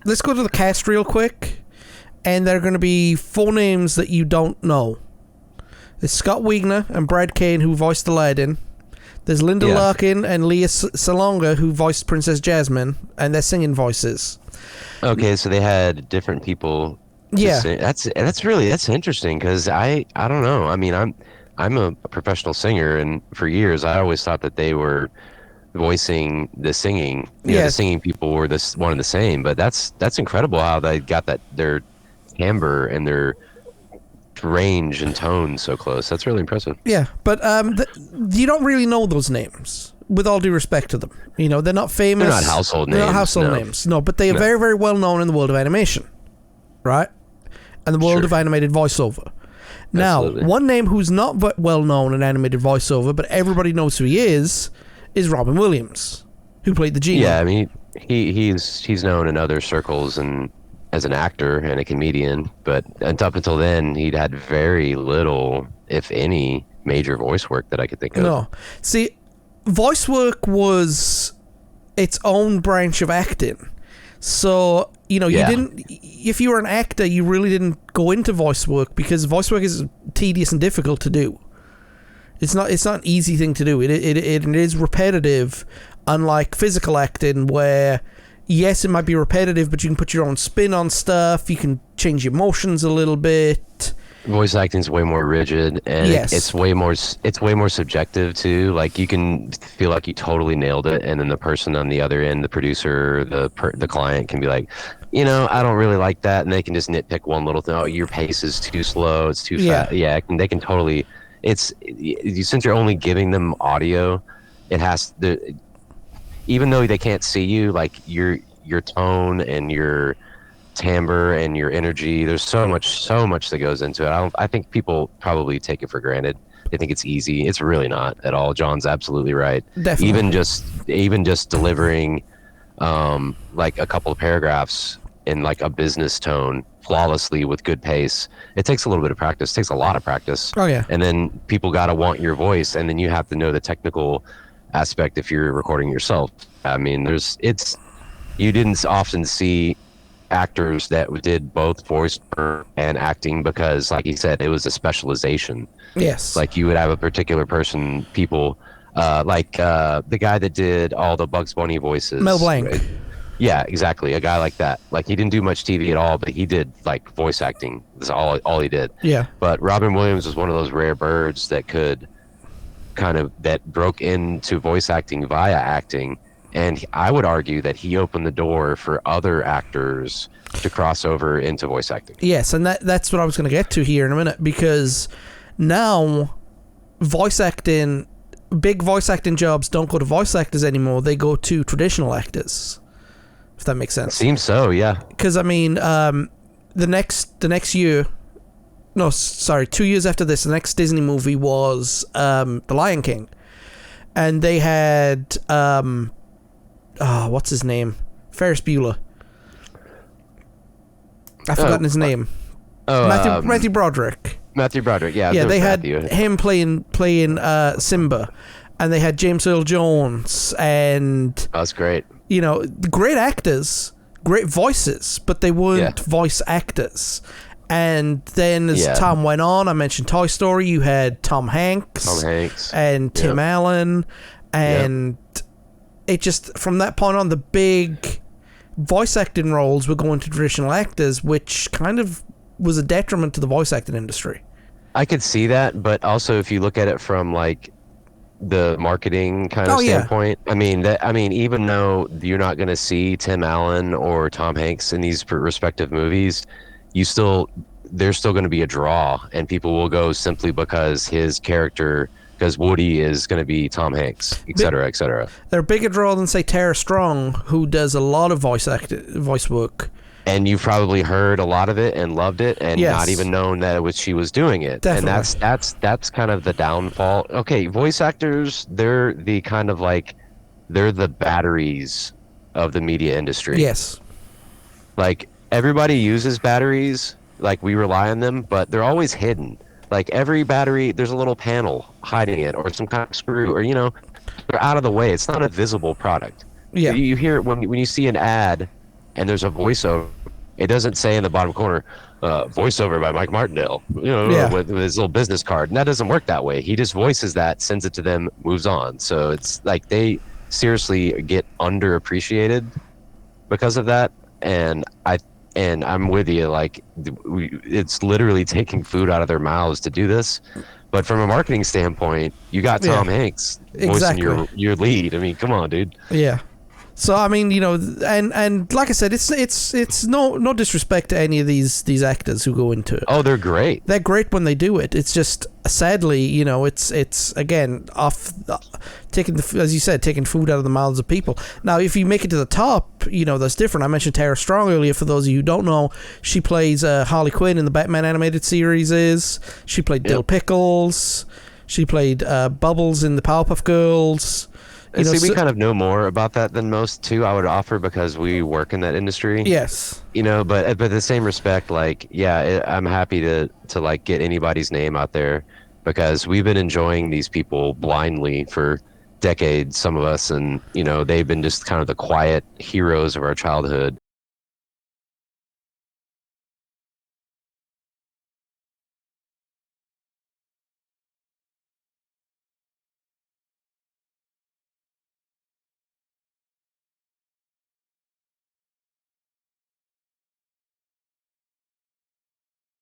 let's go to the cast real quick, and there are going to be 4 names that you don't know. There's Scott Wigner and Brad Kane, who voiced Aladdin. There's Linda Larkin and Leah Salonga, who voiced Princess Jasmine, and their singing voices. Okay, so they had different people. Sing. That's interesting, because I don't know. I mean, I'm a professional singer, and for years I always thought that they were voicing the singing. You know, the singing people were one and the same. But that's incredible how they got their timbre and their range and tone so close. That's really impressive. Yeah, but you don't really know those names, with all due respect to them. You know, they're not famous. They're not household names. They're not household names. No, but they are very, very well known in the world of animation, right? And the world of animated voiceover. Now, one name who's not well known in animated voiceover, but everybody knows who he is Robin Williams, who played the genie. Yeah, I mean, he's known in other circles and as an actor and a comedian, but up until then, he'd had very little, if any, major voice work that I could think of. No. See, voice work was its own branch of acting. So, you know, you didn't, if you were an actor, you really didn't go into voice work, because voice work is tedious and difficult to do. It's not an easy thing to do. It is repetitive, unlike physical acting, where yes, it might be repetitive, but you can put your own spin on stuff. You can change your emotions a little bit. Voice acting's way more rigid, and it's way more subjective too. Like, you can feel like you totally nailed it, and then the person on the other end, the producer, the client, can be like, you know, I don't really like that, and they can just nitpick one little thing. Oh, your pace is too slow. It's too fast. Yeah, they can totally. Since you're only giving them audio, it has the. Even though they can't see you, like your tone and your timbre and your energy, there's so much that goes into it. I think people probably take it for granted. They think it's easy. It's really not at all. John's absolutely right. Definitely. Even just delivering like a couple of paragraphs in like a business tone flawlessly with good pace, it takes a little bit of practice. It takes a lot of practice. Oh yeah. And then people gotta want your voice, and then you have to know the technical aspect if you're recording yourself. I mean, you didn't often see actors that did both voice and acting, because like you said, it was a specialization. Yes. Like, you would have a particular person, people like the guy that did all the Bugs Bunny voices, Mel Blanc. Right? Yeah, exactly. A guy like that. Like, he didn't do much TV at all, but he did like voice acting. That's all he did. Yeah. But Robin Williams was one of those rare birds that broke into voice acting via acting, and I would argue that he opened the door for other actors to cross over into voice acting. Yes, and that's what I was going to get to here in a minute, because now voice acting, big voice acting jobs don't go to voice actors anymore. They go to traditional actors, if that makes sense. Seems so, yeah. Because I mean, the next year. No, sorry, 2 years after this, the next Disney movie was The Lion King. And they had, what's his name? Ferris Bueller. I've forgotten his name. Matthew Broderick. Matthew Broderick, yeah. Yeah, they had him playing Simba. And they had James Earl Jones. And... That's great. You know, great actors, great voices, but they weren't voice actors. And then as time went on, I mentioned Toy Story, you had Tom Hanks and Tim Allen, and it just, from that point on, the big voice acting roles were going to traditional actors, which kind of was a detriment to the voice acting industry. I could see that, but also if you look at it from like the marketing kind of standpoint, I mean, even though you're not going to see Tim Allen or Tom Hanks in these respective movies, there's still going to be a draw, and people will go simply because his character, because Woody is going to be Tom Hanks, et cetera, et cetera. They're a bigger draw than, say, Tara Strong, who does a lot of voice work. And you've probably heard a lot of it and loved it, and not even known that she was doing it. Definitely. And that's kind of the downfall. Okay, voice actors, they're the kind of like, they're the batteries of the media industry. Yes. Like, everybody uses batteries, like we rely on them, but they're always hidden. Like, every battery, there's a little panel hiding it, or some kind of screw, or, you know, they're out of the way. It's not a visible product. Yeah. You hear it when you see an ad and there's a voiceover. It doesn't say in the bottom corner, voiceover by Mike Martindale, with his little business card. And that doesn't work that way. He just voices that, sends it to them, moves on. So it's like they seriously get underappreciated because of that. And I'm with you. Like, it's literally taking food out of their mouths to do this. But from a marketing standpoint, you got Tom Hanks voicing your lead. I mean, come on, dude. Yeah. So I mean, and like I said, it's no disrespect to any of these actors who go into it. Oh, they're great. They're great when they do it. It's just sadly, it's again taking as you said, taking food out of the mouths of people. Now, if you make it to the top, that's different. I mentioned Tara Strong earlier. For those of you who don't know, she plays Harley Quinn in the Batman animated series. She played Dill Pickles. She played Bubbles in the Powerpuff Girls. And we kind of know more about that than most too, I would offer, because we work in that industry. Yes. But the same respect, like, I'm happy to like get anybody's name out there, because we've been enjoying these people blindly for decades, some of us, and they've been just kind of the quiet heroes of our childhood.